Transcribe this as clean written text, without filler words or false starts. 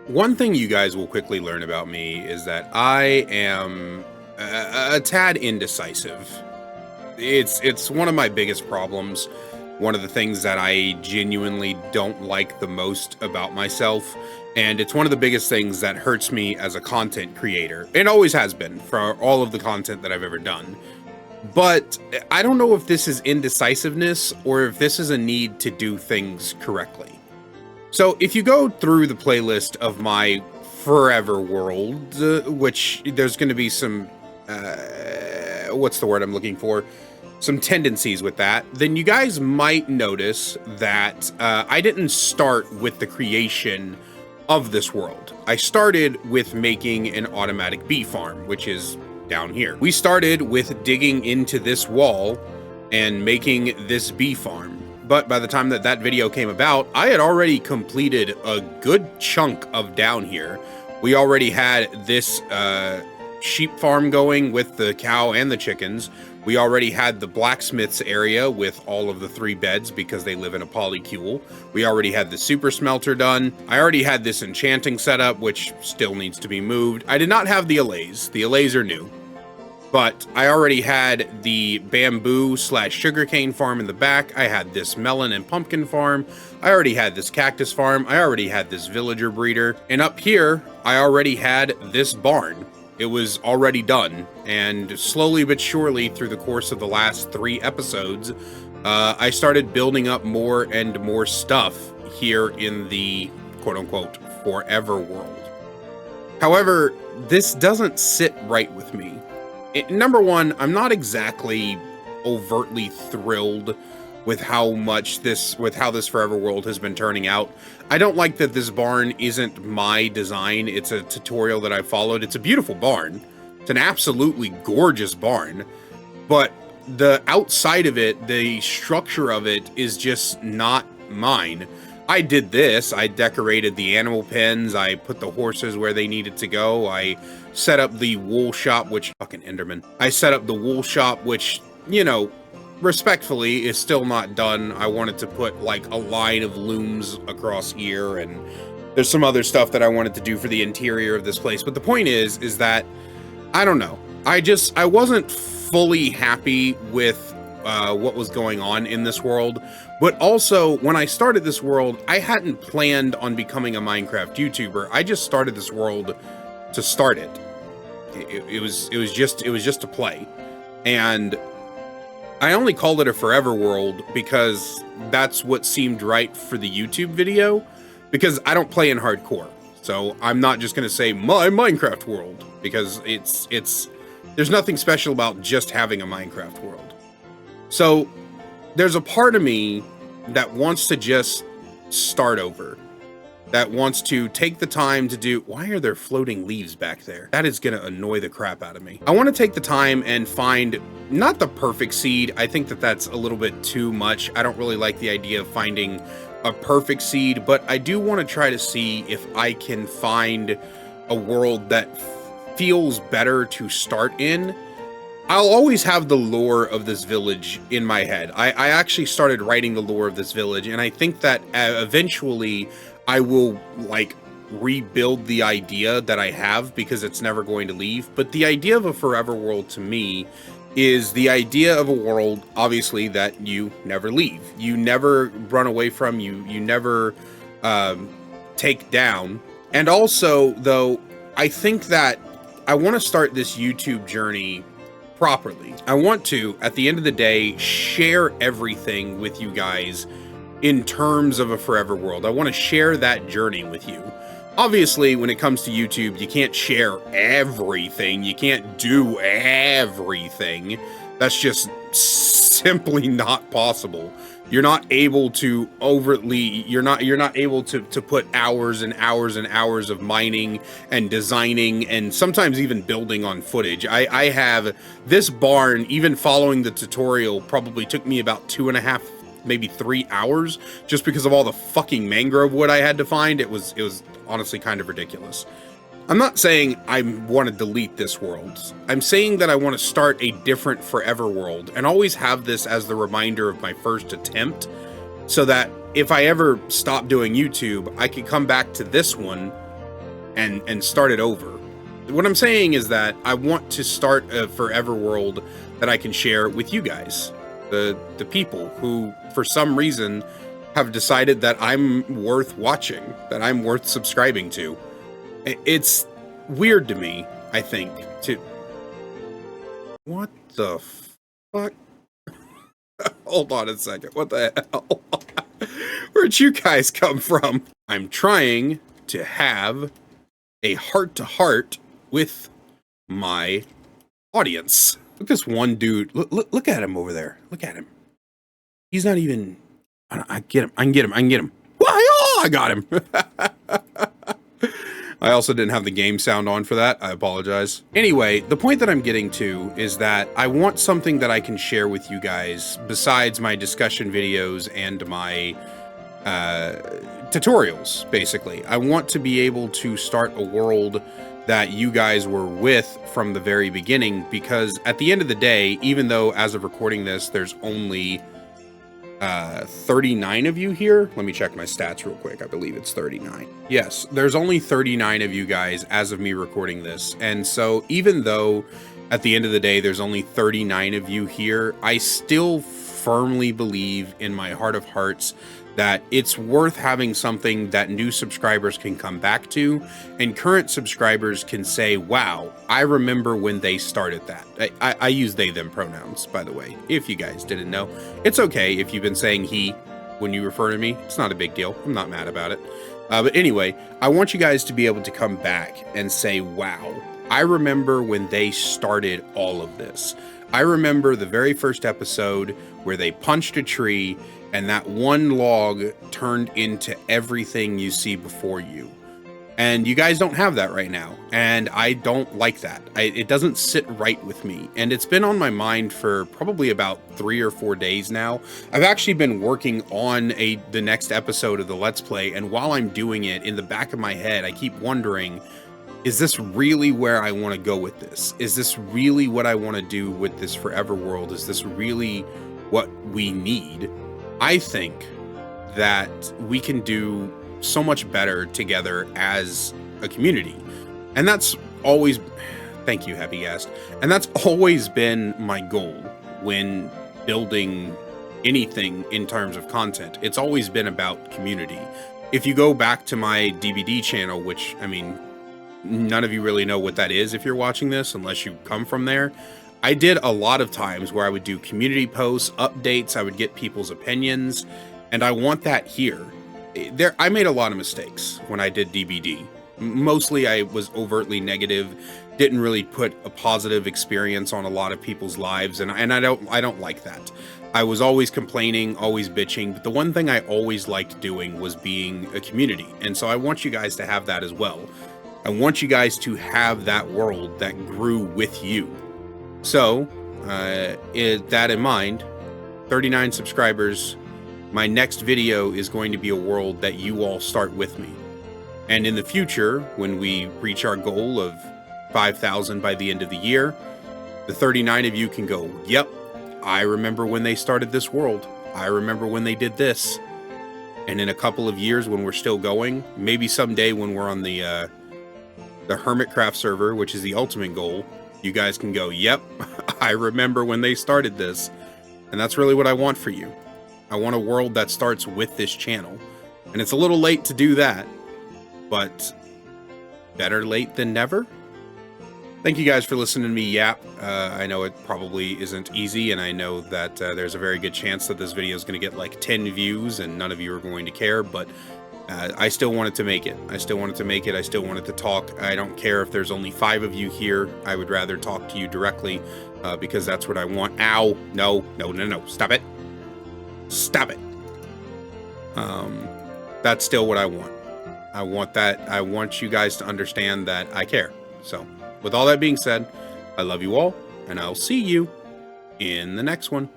One thing you guys will quickly learn about me is that I am a tad indecisive. It's one of my biggest problems. One of the things that I genuinely don't like the most about myself, and it's one of the biggest things that hurts me as a content creator. It always has been for all of the content that I've ever done. But I don't know if this is indecisiveness or if this is a need to do things correctly. So if you go through the playlist of my Forever World, which there's going to be some, what's the word I'm looking for? Some tendencies with that, then you guys might notice that I didn't start with the creation of this world. I started with making an automatic bee farm, which is down here. We started with digging into this wall and making this bee farm. But by the time that that video came about, I had already completed a good chunk of down here. We already had this sheep farm going with the cow and the chickens. We already had the blacksmith's area with all of the 3 beds because they live in a polycule. We already had the super smelter done. I already had this enchanting setup, which still needs to be moved. I did not have the allays. The allays are new. But I already had the bamboo / sugarcane farm in the back. I had this melon and pumpkin farm. I already had this cactus farm. I already had this villager breeder. And up here, I already had this barn. It was already done. And slowly but surely through the course of the last 3 episodes, I started building up more and more stuff here in the quote unquote forever world. However, this doesn't sit right with me. Number one, I'm not exactly overtly thrilled with how this Forever World has been turning out. I don't like that this barn isn't my design. It's a tutorial that I followed. It's a beautiful barn. It's an absolutely gorgeous barn. But the outside of it, the structure of it is just not mine. I did this. I decorated the animal pens. I put the horses where they needed to go. I set up the wool shop, which fucking Enderman. I set up the wool shop, which, you know, respectfully is still not done. I wanted to put like a line of looms across here, and there's some other stuff that I wanted to do for the interior of this place. But the point is that I don't know. I wasn't fully happy with what was going on in this world. But also, when I started this world, I hadn't planned on becoming a Minecraft YouTuber. I just started this world to start it. It was just to play. And I only called it a forever world because that's what seemed right for the YouTube video, because I don't play in hardcore. So I'm not just going to say my Minecraft world, because there's nothing special about just having a Minecraft world. So there's a part of me that wants to just start over, that wants to take the time to do... Why are there floating leaves back there? That is going to annoy the crap out of me. I want to take the time and find not the perfect seed. I think that that's a little bit too much. I don't really like the idea of finding a perfect seed, but I do want to try to see if I can find a world that feels better to start in. I'll always have the lore of this village in my head. I actually started writing the lore of this village, and I think that eventually I will like rebuild the idea that I have, because it's never going to leave. But the idea of a forever world to me is the idea of a world, obviously, that you never leave. You never run away from, you never take down. And also, though, I think that I want to start this YouTube journey properly. I want to, at the end of the day, share everything with you guys in terms of a forever world. I want to share that journey with you. Obviously, when it comes to YouTube, you can't share everything. You can't do everything. That's just simply not possible. You're not able to you're not able to put hours and hours and hours of mining and designing and sometimes even building on footage. I have this barn, even following the tutorial, probably took me about 2.5, maybe 3 hours, just because of all the fucking mangrove wood I had to find. It was honestly kind of ridiculous. I'm not saying I want to delete this world. I'm saying that I want to start a different forever world and always have this as the reminder of my first attempt, so that if I ever stop doing YouTube, I can come back to this one and start it over. What I'm saying is that I want to start a forever world that I can share with you guys, the people who, for some reason, have decided that I'm worth watching, that I'm worth subscribing to. It's weird to me, I think, to... What the fuck? Hold on a second. What the hell? Where'd you guys come from? I'm trying to have a heart-to-heart with my audience. Look at this one dude. Look at him over there. Look at him. He's not even... I get him. I can get him. Why? Oh, I got him. I also didn't have the game sound on for that. I apologize. Anyway, the point that I'm getting to is that I want something that I can share with you guys besides my discussion videos and my tutorials, basically. I want to be able to start a world that you guys were with from the very beginning, because at the end of the day, even though as of recording this, there's only 39 of you here. Let me check my stats real quick. I believe it's 39. Yes, there's only 39 of you guys as of me recording this. And so even though at the end of the day, there's only 39 of you here, I still firmly believe in my heart of hearts that it's worth having something that new subscribers can come back to, and current subscribers can say, wow, I remember when they started that. I use they, them pronouns, by the way, if you guys didn't know. It's okay if you've been saying he when you refer to me. It's not a big deal. I'm not mad about it. But anyway, I want you guys to be able to come back and say, wow, I remember when they started all of this. I remember the very first episode where they punched a tree and that one log turned into everything you see before you. And you guys don't have that right now. And I don't like that. It doesn't sit right with me. And it's been on my mind for probably about 3 or 4 days now. I've actually been working on the next episode of the Let's Play. And while I'm doing it, in the back of my head, I keep wondering, is this really where I want to go with this? Is this really what I want to do with this forever world? Is this really what we need? I think that we can do so much better together as a community. And that's always, thank you, Happy Guest. And that's always been my goal when building anything in terms of content. It's always been about community. If you go back to my DBD channel, which, I mean, none of you really know what that is if you're watching this, unless you come from there. I did a lot of times where I would do community posts, updates, I would get people's opinions, and I want that here. I made a lot of mistakes when I did DBD. Mostly I was overtly negative, didn't really put a positive experience on a lot of people's lives, and I don't like that. I was always complaining, always bitching, but the one thing I always liked doing was being a community, and so I want you guys to have that as well. I want you guys to have that world that grew with you. So, that in mind, 39 subscribers, my next video is going to be a world that you all start with me. And in the future, when we reach our goal of 5,000 by the end of the year, the 39 of you can go, yep, I remember when they started this world. I remember when they did this. And in a couple of years when we're still going, maybe someday when we're on the Hermitcraft server, which is the ultimate goal, you guys can go, yep, I remember when they started this. And that's really what I want for you. I want a world that starts with this channel. And it's a little late to do that, but better late than never. Thank you guys for listening to me yap. I know it probably isn't easy, and I know that there's a very good chance that this video is going to get like 10 views and none of you are going to care, but I still wanted to make it. I still wanted to make it. I still wanted to talk. I don't care if there's only 5 of you here. I would rather talk to you directly because that's what I want. Ow. No. Stop it. Stop it. That's still what I want. I want that. I want you guys to understand that I care. So with all that being said, I love you all, and I'll see you in the next one.